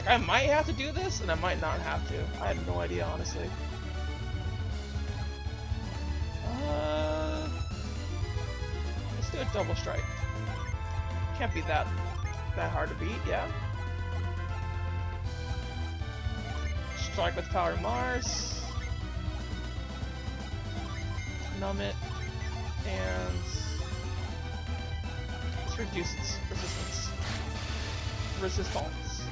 Like, I might have to do this, and I might not have to. I have no idea, honestly. Let's do a double strike. Can't be that hard to beat, yeah. Strike with Power Mars. Numb it. And let's reduce its resistance. Resistance.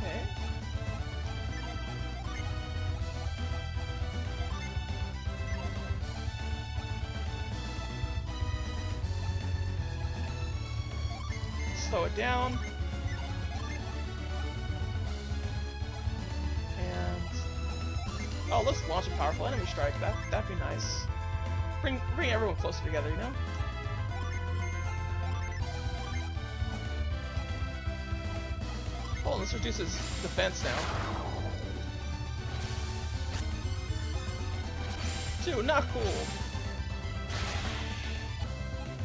Okay. Slow it down. Oh, let's launch a powerful enemy strike. That'd be nice. Bring everyone closer together, you know? Oh, this reduces defense now. 2, not cool.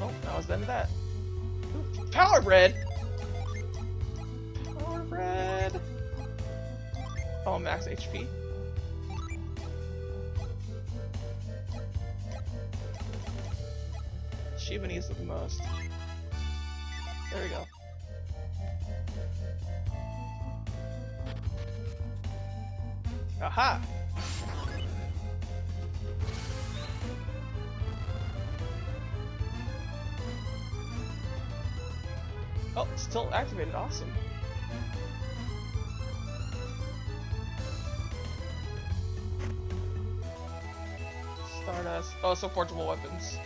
Oh, that was the end of that. Ooh, Power Bread! Power Bread! Oh, max HP. Shiva needs it the most. There we go. Aha! Oh, it's still activated. Awesome. Stardust. Oh, so forgeable weapons.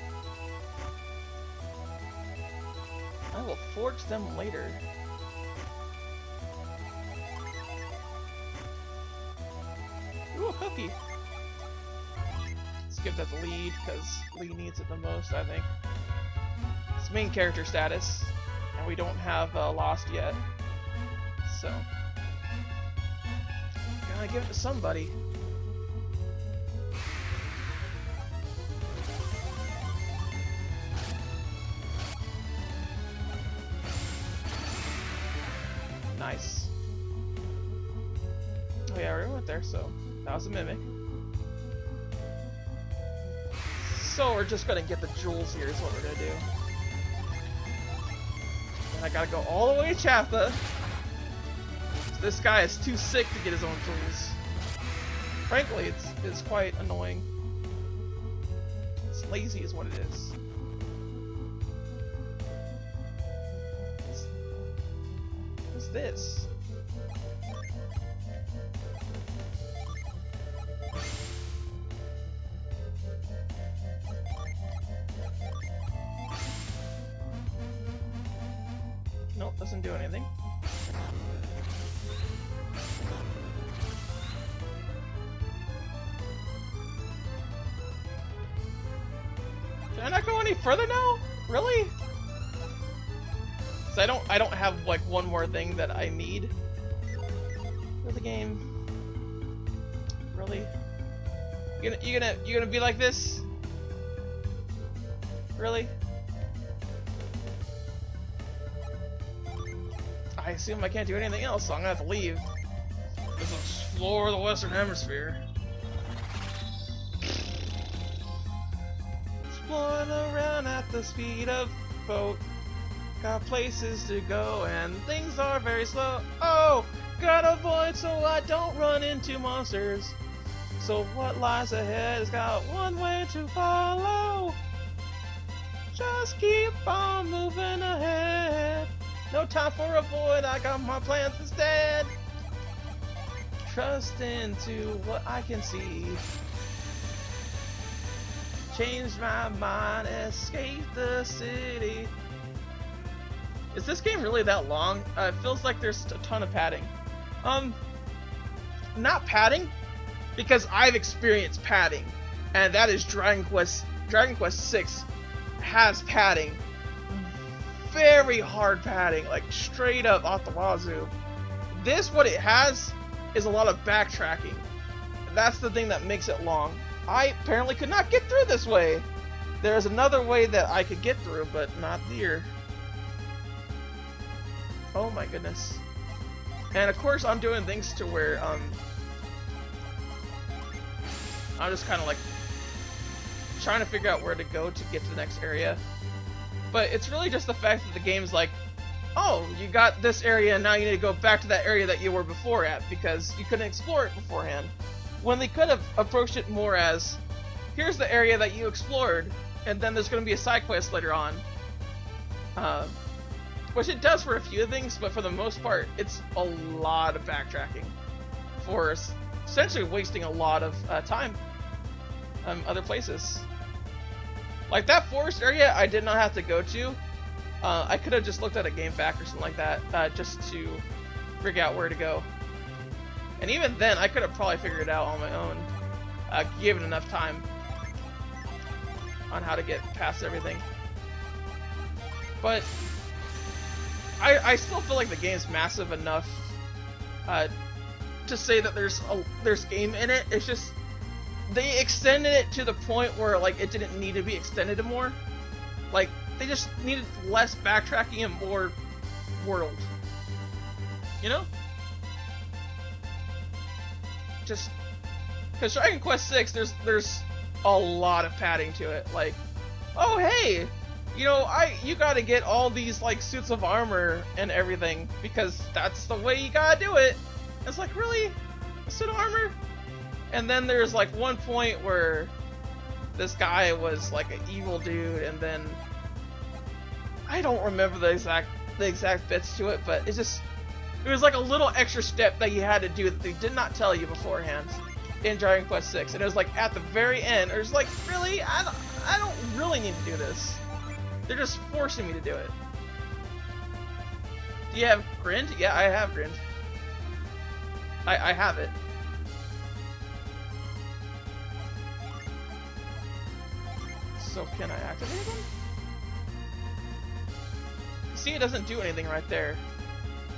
I will forge them later. Ooh, a cookie! Let's give that to Lee, because Lee needs it the most, I think. It's main character status, and we don't have Lost yet. So, gotta give it to somebody. Nice. Oh yeah, I already went there, so that was a mimic. So we're just gonna get the jewels here is what we're gonna do. And I gotta go all the way to Chatha. This guy is too sick to get his own jewels. Frankly, it's quite annoying. It's lazy is what it is. What's this? Nope, doesn't do anything. Can I not go any further now? Really? I don't have like one more thing that I need for the game. Really? You gonna be like this? Really? I assume I can't do anything else, so I'm gonna have to leave. Let's explore the Western Hemisphere. Exploring around at the speed of boat. Got places to go and things are very slow. Oh, gotta avoid so I don't run into monsters. So what lies ahead has got one way to follow. Just keep on moving ahead. No time for avoid, I got my plans instead. Trust into what I can see. Change my mind, escape the city. Is this game really that long? It feels like there's a ton of padding. Not padding, because I've experienced padding, and that is Dragon Quest. Dragon Quest 6 has padding, very hard padding, like straight up off the wazoo. This, what it has, is a lot of backtracking. That's the thing that makes it long. I apparently could not get through this way. There's another way that I could get through, but not here. Oh my goodness. And of course I'm doing things to where, I'm just kind of like trying to figure out where to go to get to the next area. But it's really just the fact that the game's like, oh, you got this area and now you need to go back to that area that you were before at because you couldn't explore it beforehand. When they could have approached it more as, here's the area that you explored, and then there's going to be a side quest later on. Which it does for a few things, but for the most part, it's a lot of backtracking for essentially wasting a lot of time other places. Like that forest area I did not have to go to. I could have just looked at a game fact or something like that just to figure out where to go. And even then, I could have probably figured it out on my own, given enough time on how to get past everything. But I still feel like the game's massive enough to say that there's game in it. It's just they extended it to the point where like it didn't need to be extended more. Like they just needed less backtracking and more world. You know? Just because Dragon Quest VI, there's a lot of padding to it. Like, oh hey, you know, you gotta get all these like suits of armor and everything because that's the way you gotta do it. It's like, really? A suit of armor? And then there's like one point where this guy was like an evil dude, and then I don't remember the exact bits to it, but it was like a little extra step that you had to do that they did not tell you beforehand in Dragon Quest VI, and it was like at the very end. It was like, really? I don't really need to do this. They're just forcing me to do it. Do you have Grind? Yeah, I have Grind. I have it. So can I activate them? See, it doesn't do anything right there.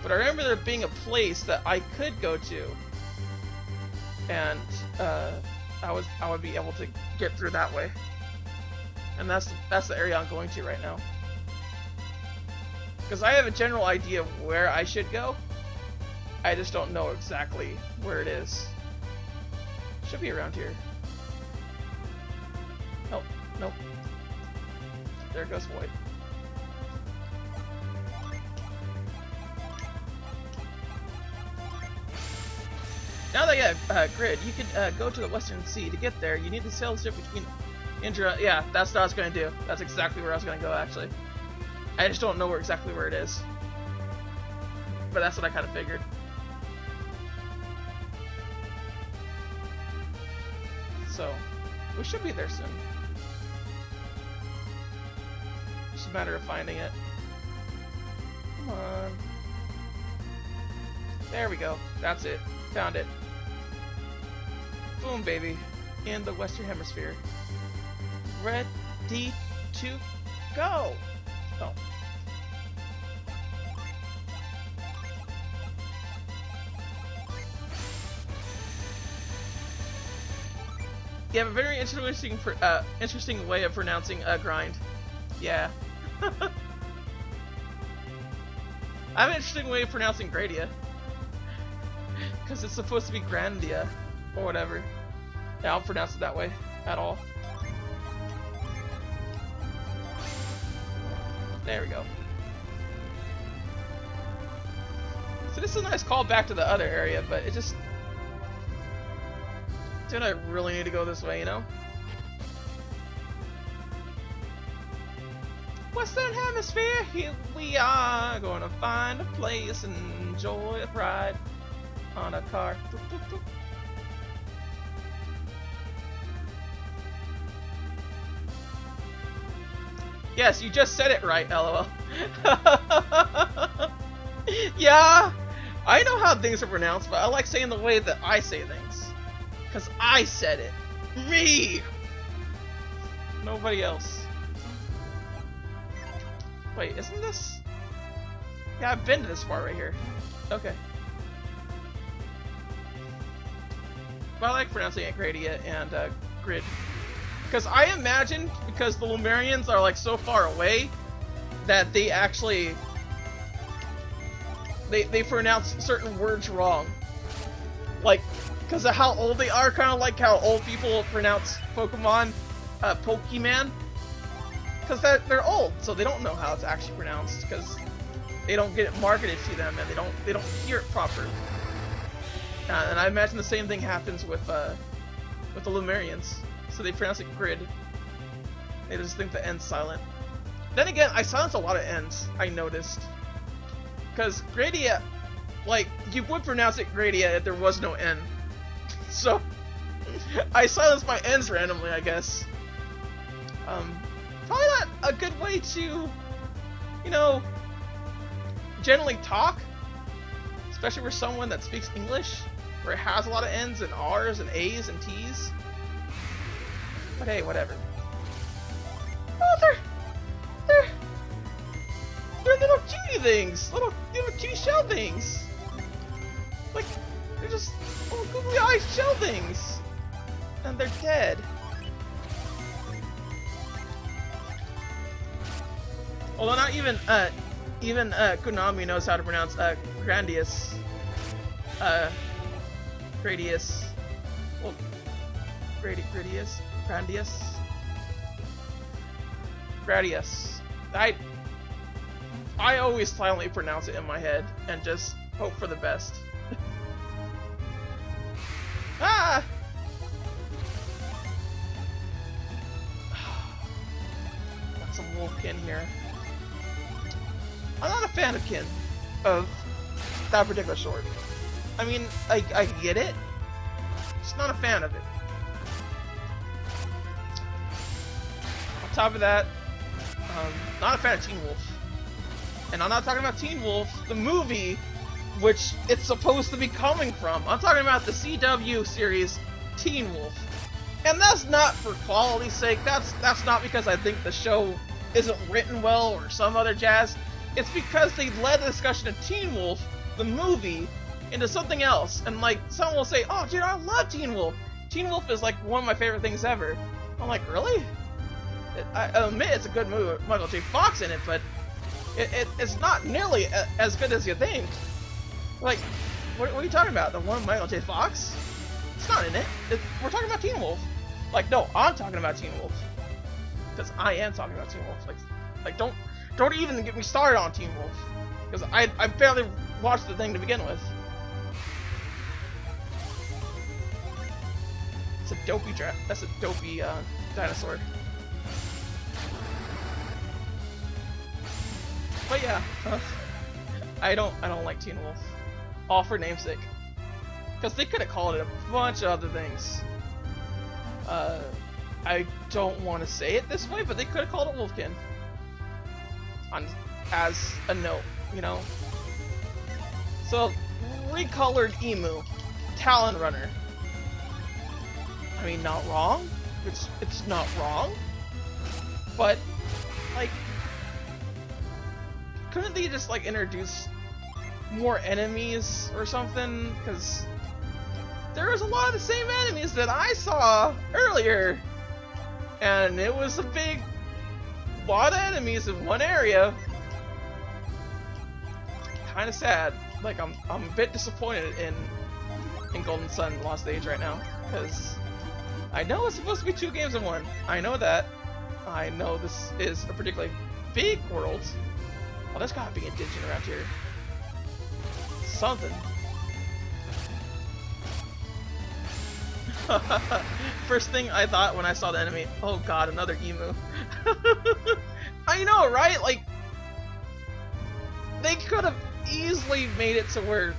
But I remember there being a place that I could go to, and I would be able to get through that way. And that's the area I'm going to right now. Because I have a general idea of where I should go. I just don't know exactly where it is. Should be around here. Oh, nope. There goes Void. Now that you have Grid, you can go to the Western Sea. To get there, you need to sail the ship between Indra. Yeah, that's what I was going to do. That's exactly where I was going to go, actually. I just don't know exactly where it is. But that's what I kind of figured. So, we should be there soon. It's a matter of finding it. Come on. There we go. That's it. Found it. Boom, baby. In the Western Hemisphere. Ready to go. Oh. You have a very interesting way of pronouncing grind. Yeah. I have an interesting way of pronouncing Gradia. Because it's supposed to be Grandia, or whatever. Yeah, I'll pronounce it that way, at all. There we go. So this is a nice callback to the other area, but it just... Don't I really need to go this way, you know? Western Hemisphere, here we are, gonna find a place and enjoy a ride on a car. Boop, boop, boop. Yes, you just said it right, LOL. Yeah, I know how things are pronounced, but I like saying the way that I say things. Because I said it. Me! Nobody else. Wait, isn't this... Yeah, I've been to this part right here. Okay. But I like pronouncing it Gradia and grid. Because I imagine, because the Lumerians are like so far away, that they actually they pronounce certain words wrong. Like, because of how old they are, kind of like how old people pronounce Pokemon, Pokemon. Because they're old, so they don't know how it's actually pronounced, because they don't get it marketed to them, and they don't hear it properly. And I imagine the same thing happens with the Lumerians. So they pronounce it grid. They just think the N's silent. Then again, I silenced a lot of N's, I noticed. Because Gradia, like, you would pronounce it Gradia if there was no N. So, I silenced my N's randomly, I guess. Probably not a good way to, you know, generally talk. Especially for someone that speaks English, where it has a lot of N's and R's and A's and T's. But hey, whatever. Oh, they're little cutie things! Little cutie shell things! Like, they're just little googly eyed shell things! And they're dead. Although not even Konami knows how to pronounce Gradius. Gradius. Well, Gradius. Gradius. I always silently pronounce it in my head and just hope for the best. Ah! Got some Wolfkin here. I'm not a fan of Kin, of that particular sword. I mean, I get it, just not a fan of it. On top of that, not a fan of Teen Wolf. And I'm not talking about Teen Wolf, the movie, which it's supposed to be coming from. I'm talking about the CW series, Teen Wolf. And that's not for quality's sake, that's not because I think the show isn't written well or some other jazz. It's because they led the discussion of Teen Wolf, the movie, into something else. And like, someone will say, oh dude, I love Teen Wolf. Teen Wolf is like one of my favorite things ever. I'm like, really? I admit it's a good movie with Michael J. Fox in it, but it's not nearly as good as you think. Like, what are you talking about? The one with Michael J. Fox? It's not in it. We're talking about Teen Wolf. Like, no, I'm talking about Teen Wolf. Because I am talking about Teen Wolf. Like don't even get me started on Teen Wolf. Because I barely watched the thing to begin with. It's a dopey that's a dopey dinosaur. But yeah, I don't like Teen Wolf. All for namesake. Because they could have called it a bunch of other things. I don't want to say it this way, but they could have called it Wolfkin. As a note, you know? So, recolored Emu. Talon Runner. I mean, not wrong. It's not wrong. But, like, couldn't they just, like, introduce more enemies or something? Because there was a lot of the same enemies that I saw earlier. And it was a big lot of enemies in one area. Kind of sad. Like, I'm a bit disappointed in Golden Sun Lost Age right now. Because I know it's supposed to be 2 games in 1. I know that. I know this is a particularly big world. Oh, there's gotta be a Digit around here. Something. First thing I thought when I saw the enemy, oh god, another Emu. I know, right? Like, they could have easily made it to where,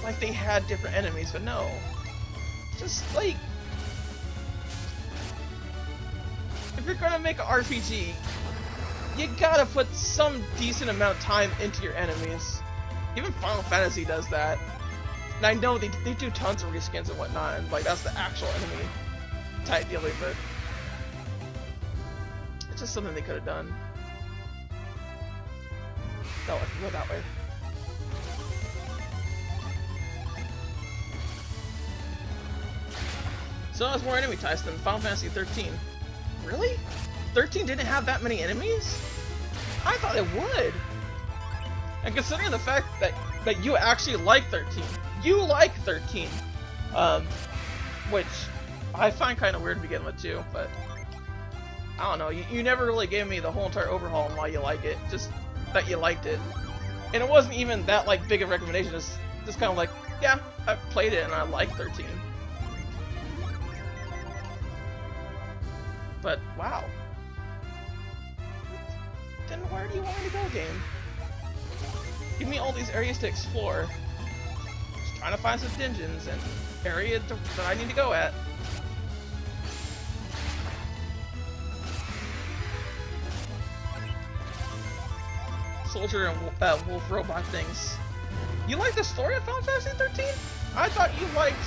like, they had different enemies, but no. Just, like, if you're gonna make an RPG, you gotta put some decent amount of time into your enemies. Even Final Fantasy does that. And I know they do tons of reskins and whatnot, and like that's the actual enemy type dealing, but it's just something they could have done. No, I can go that way. Still has more enemy types than Final Fantasy 13. Really? 13 didn't have that many enemies? I thought it would. And considering the fact that you actually like 13, you like 13, which I find kind of weird to begin with too, but I don't know, you never really gave me the whole entire overhaul and why you like it, just that you liked it. And it wasn't even that like big a recommendation, it's just kind of like, yeah, I played it and I like 13. But wow. Then where do you want me to go, game? Give me all these areas to explore. Just trying to find some dungeons and areas that I need to go at. Soldier and wolf robot things. You like the story of Final Fantasy 13? I thought you liked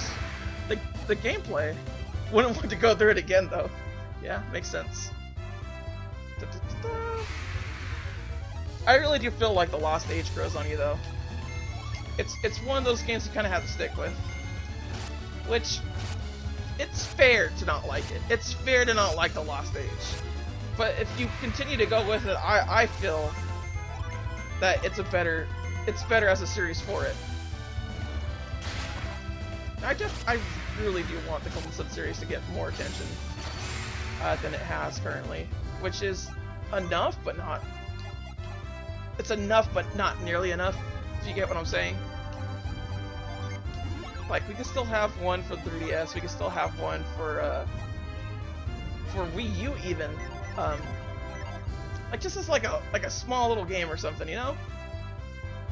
the gameplay. Wouldn't want to go through it again though. Yeah, makes sense. I really do feel like the lost age grows on you though. It's one of those games you kind of have to stick with. Which, it's fair to not like it. It's fair to not like the lost age. But if you continue to go with it, I feel that it's better as a series for it. I really do want the Golden Sun series to get more attention than it has currently, which is enough, but not. It's enough, but not nearly enough. If you get what I'm saying. Like, we can still have one for 3DS. We can still have one for Wii U even. Like just as like a small little game or something, you know?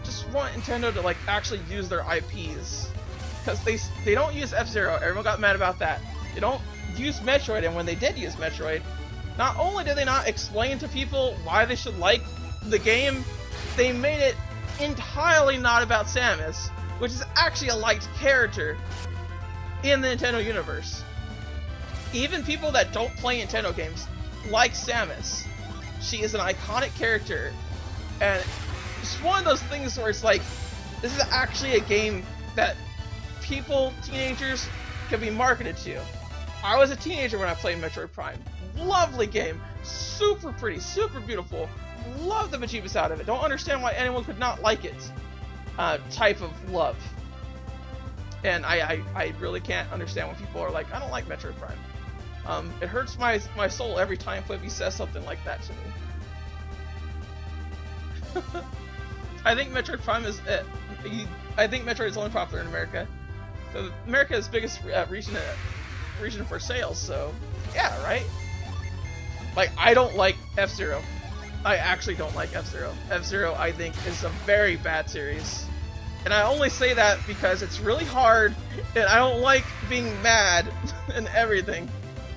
Just want Nintendo to like actually use their IPs, because they don't use F-Zero. Everyone got mad about that. They don't use Metroid, and when they did use Metroid, not only did they not explain to people why they should like the game, they made it entirely not about Samus, which is actually a liked character in the Nintendo universe. Even people that don't play Nintendo games like Samus. She is an iconic character, and it's one of those things where it's like, this is actually a game that people, teenagers, can be marketed to. I was a teenager when I played Metroid Prime. Lovely game, super pretty, super beautiful. Love the bejeebus out of it. Don't understand why anyone could not like it. Type of love. And I really can't understand when people are like, I don't like Metroid Prime. It hurts my soul every time Flippy says something like that to me. I think Metroid Prime is I think Metroid is only popular in America. So America is biggest region for sales, so yeah, right? Like, I don't like F-Zero. I actually don't like F-Zero. F-Zero, I think, is a very bad series. And I only say that because it's really hard, and I don't like being mad and everything.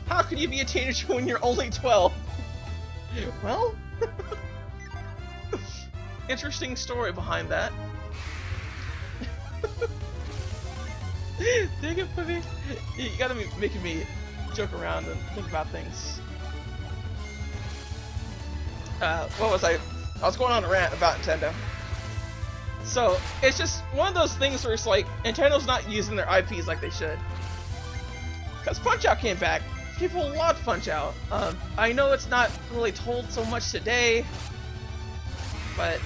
How could you be a teenager when you're only 12? Well, interesting story behind that. Dig it, Puppy. You gotta be making me joke around and think about things. What was I was going on a rant about Nintendo. So, it's just one of those things where it's like, Nintendo's not using their IPs like they should. Because Punch-Out came back. People loved Punch-Out. I know it's not really told so much today, but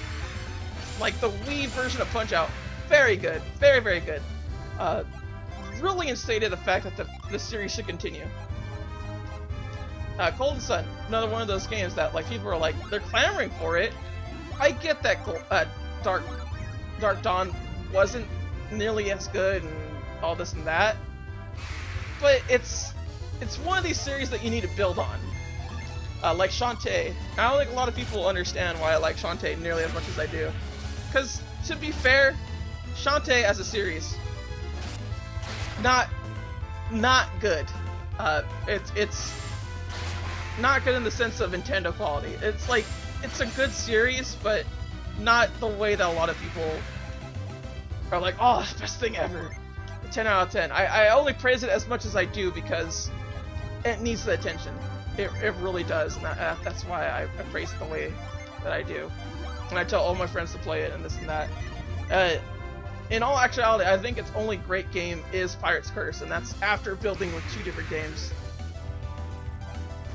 like the Wii version of Punch-Out, very good. Very, very good. Really instated the fact that the series should continue. Golden Sun, another one of those games that like people are like, they're clamoring for it. I get that Dark Dawn wasn't nearly as good and all this and that, but it's one of these series that you need to build on. Like Shantae. I don't think a lot of people understand why I like Shantae nearly as much as I do. Because, to be fair, Shantae as a series, not good. It's not good in the sense of Nintendo quality. It's like, it's a good series, but not the way that a lot of people are like, oh, best thing ever. 10 out of 10. I only praise it as much as I do because it needs the attention. It really does, and that's why I praise it the way that I do. And I tell all my friends to play it and this and that. In all actuality, I think its only great game is Pirate's Curse, and that's after building with 2 different games.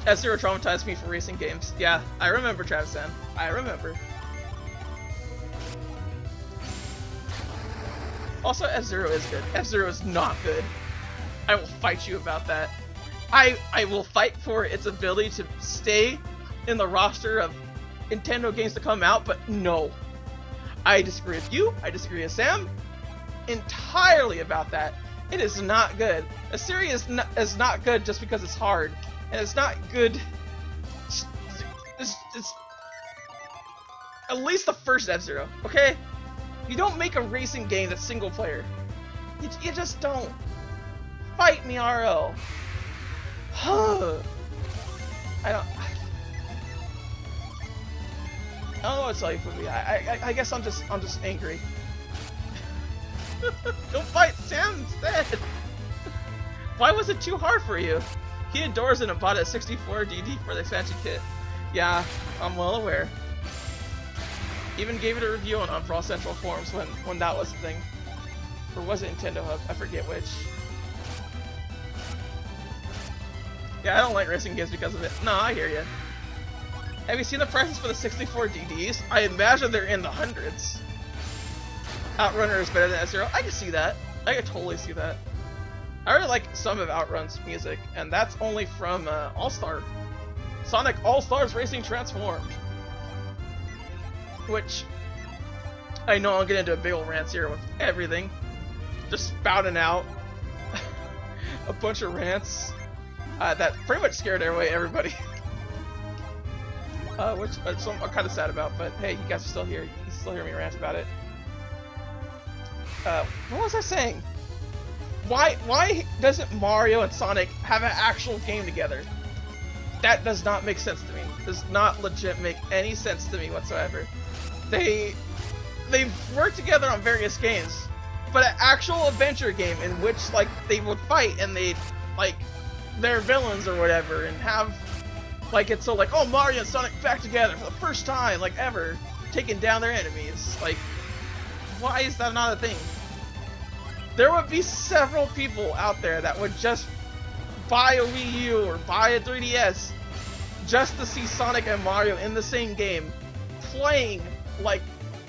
F-Zero traumatized me for racing games. Yeah, I remember, Travis-san. I remember. Also, F-Zero is good. F-Zero is not good. I will fight you about that. I will fight for its ability to stay in the roster of Nintendo games to come out, but no. I disagree with you. I disagree with Sam entirely about that. It is not good. A series is not good just because it's hard, and it's not good. It's at least the first F-Zero, okay? You don't make a racing game that's single player. You just don't. Fight me, RL. I don't know what to tell you, for me. I guess I'm just angry. Go fight Sam instead. Why was it too hard for you? He adores it and bought a 64 DD for the expansion kit. Yeah, I'm well aware. Even gave it a review on Brawl Central forums when that was the thing. Or was it Nintendo Hub? I forget which. Yeah, I don't like racing games because of it. No, I hear you. Have you seen the prices for the 64 DDs? I imagine they're in the hundreds. Outrunner is better than F-Zero. I can see that. I can totally see that. I really like some of Outrun's music, and that's only from All-Star. Sonic All-Stars Racing Transformed. Which, I know I'll get into a big old rant here with everything. Just spouting out a bunch of rants that pretty much scared away everybody. Which I'm kind of sad about, but hey, you guys are still here. You can still hear me rant about it. What was I saying? Why doesn't Mario and Sonic have an actual game together? That does not make sense to me. Does not legit make any sense to me whatsoever. They've worked together on various games, but an actual adventure game in which like they would fight and they'd like they're villains or whatever and have like it's so like, oh, Mario and Sonic back together for the first time like ever, taking down their enemies. Like, why is that not a thing? There would be several people out there that would just buy a Wii U or buy a 3DS just to see Sonic and Mario in the same game, playing like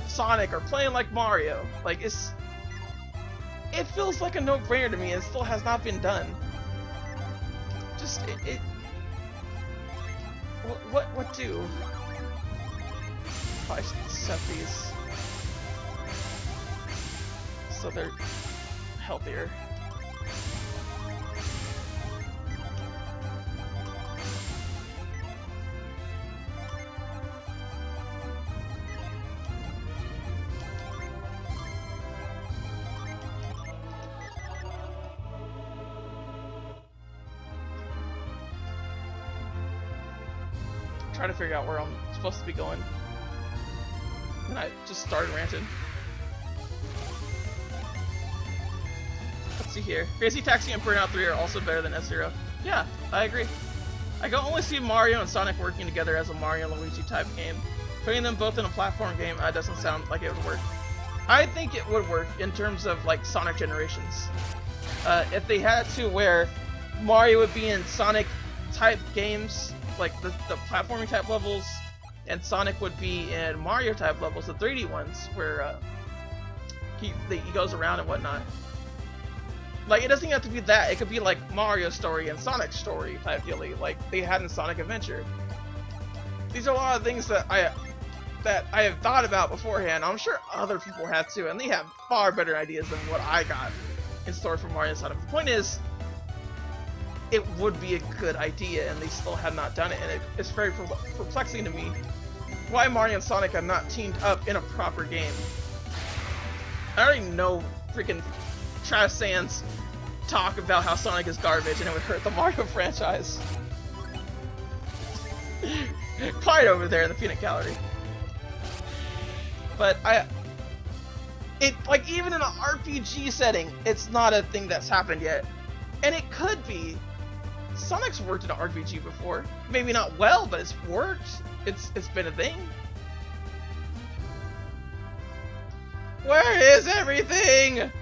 Sonic or playing like Mario. Like, it feels like a no-brainer to me and still has not been done. Just, what do? I should set these so they're healthier. Trying to figure out where I'm supposed to be going. And I just started ranting. Let's see here. Crazy Taxi and Burnout 3 are also better than F-Zero. Yeah, I agree. I can only see Mario and Sonic working together as a Mario and Luigi type game. Putting them both in a platform game doesn't sound like it would work. I think it would work in terms of like Sonic Generations. If they had to where Mario would be in Sonic type games, like the platforming type levels, and Sonic would be in Mario type levels, the 3D ones, where he goes around and whatnot. Like, it doesn't have to be that. It could be like Mario's story and Sonic's story type dealy, like they had in Sonic Adventure. These are a lot of things that I have thought about beforehand. I'm sure other people have too, and they have far better ideas than what I got in store for Mario and Sonic. The point is, it would be a good idea, and they still have not done it, and it's very perplexing to me why Mario and Sonic have not teamed up in a proper game. I already know freaking Travis Sands talk about how Sonic is garbage and it would hurt the Mario franchise. Quiet over there in the peanut gallery. But like, even in an RPG setting, it's not a thing that's happened yet. And it could be. Sonic's worked in an RPG before. Maybe not well, but it's worked. It's been a thing. Where is everything?